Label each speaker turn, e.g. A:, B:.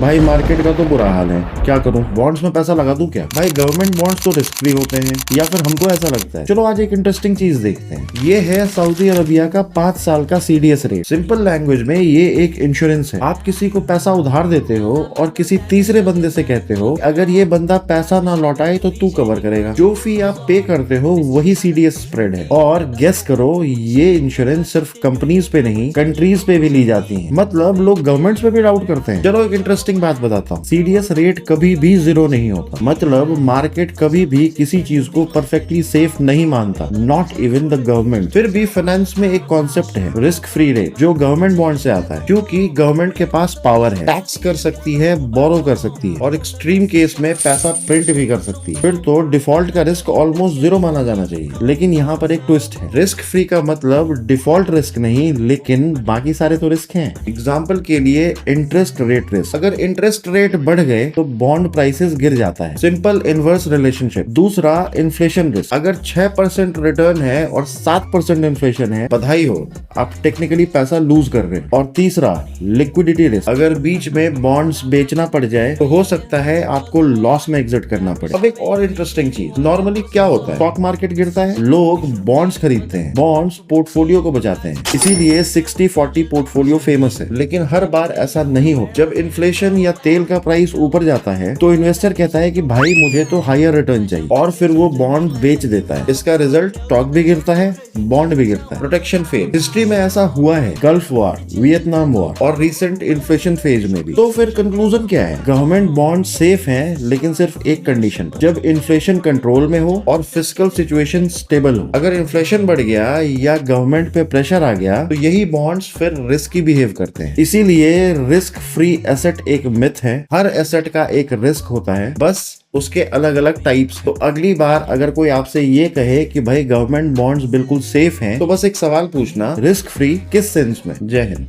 A: भाई मार्केट का तो बुरा हाल है, क्या करूं, बॉन्ड्स में पैसा लगा दूं क्या? भाई गवर्नमेंट बॉन्ड्स तो रिस्क फ्री होते हैं, या फिर हमको ऐसा लगता है? चलो आज एक इंटरेस्टिंग चीज देखते हैं। ये है सऊदी अरबिया का 5 साल का CDS रेट। सिंपल लैंग्वेज में ये एक इंश्योरेंस है। आप किसी को पैसा उधार देते हो और किसी तीसरे बंदे से कहते हो अगर ये बंदा पैसा ना लौटाए तो तू कवर करेगा। जो फी आप पे करते हो वही CDS स्प्रेड है। और गेस करो, ये इंश्योरेंस सिर्फ कंपनीज पे नहीं कंट्रीज पे भी ली जाती है। मतलब लोग गवर्नमेंट्स पे भी डाउट करते हैं। चलो एक इंटरेस्टिंग बात बताता हूँ। CDS रेट कभी भी 0 नहीं होता। मतलब मार्केट कभी भी किसी चीज को परफेक्टली सेफ नहीं मानता, नॉट इवन द गवर्नमेंट। फिर भी फाइनेंस में एक कॉन्सेप्ट है रिस्क फ्री रेट, जो गवर्नमेंट बॉन्ड से आता है, क्योंकि गवर्नमेंट के पास पावर है, टैक्स कर सकती है, बोरो कर सकती है और एक्सट्रीम केस में पैसा प्रिंट भी कर सकती है। फिर तो डिफॉल्ट का रिस्क ऑलमोस्ट 0 माना जाना चाहिए। लेकिन यहाँ पर एक ट्विस्ट है। रिस्क फ्री का मतलब डिफॉल्ट रिस्क नहीं, लेकिन बाकी सारे तो रिस्क हैं। एग्जाम्पल के लिए इंटरेस्ट रेट रिस्क। अगर इंटरेस्ट रेट बढ़ गए तो बॉन्ड प्राइसेस गिर जाता है, सिंपल इनवर्स रिलेशनशिप। दूसरा इन्फ्लेशन रिस्क। अगर 6% रिटर्न है और 7% इन्फ्लेशन है, बधाई हो, आप टेक्निकली पैसा लूज कर रहे हैं। और तीसरा लिक्विडिटी रिस्क। अगर बीच में बॉन्ड्स बेचना पड़ जाए तो हो सकता है आपको लॉस में एग्जिट करना पड़े। अब एक और इंटरेस्टिंग चीज, नॉर्मली क्या होता है, स्टॉक मार्केट गिरता है, लोग बॉन्ड्स खरीदते हैं, बॉन्ड्स पोर्टफोलियो को बचाते हैं, इसीलिए 60-40 पोर्टफोलियो फेमस है। लेकिन हर बार ऐसा नहीं हो। जब इन्फ्लेशन या तेल का प्राइस ऊपर जाता है तो इन्वेस्टर कहता है कि भाई मुझे तो हायर रिटर्न चाहिए, और फिर वो बॉन्ड बेच देता है। इसका रिजल्ट स्टॉक भी गिरता है, बॉन्ड भी गिरता है। Protection fail. हिस्ट्री में ऐसा हुआ है, गल्फ वॉर, वियतनाम वॉर और रिसेंट इन्फ्लेशन फेज में भी। तो फिर कंक्लूजन क्या है? गवर्नमेंट बॉन्ड सेफ हैं, लेकिन सिर्फ एक कंडीशन पर, जब इन्फ्लेशन कंट्रोल में हो और फिस्कल सिचुएशन स्टेबल हो। अगर इन्फ्लेशन बढ़ गया या गवर्नमेंट पे प्रेशर आ गया तो यही बॉन्ड्स फिर रिस्की बिहेव करते हैं। इसीलिए रिस्क फ्री एसेट एक मिथ है। हर एसेट का एक रिस्क होता है, बस उसके अलग अलग टाइप्स। तो अगली बार अगर कोई आपसे ये कहे कि भाई गवर्नमेंट बॉन्ड्स बिल्कुल सेफ हैं, तो बस एक सवाल पूछना, रिस्क फ्री किस सेंस में? जय हिंद।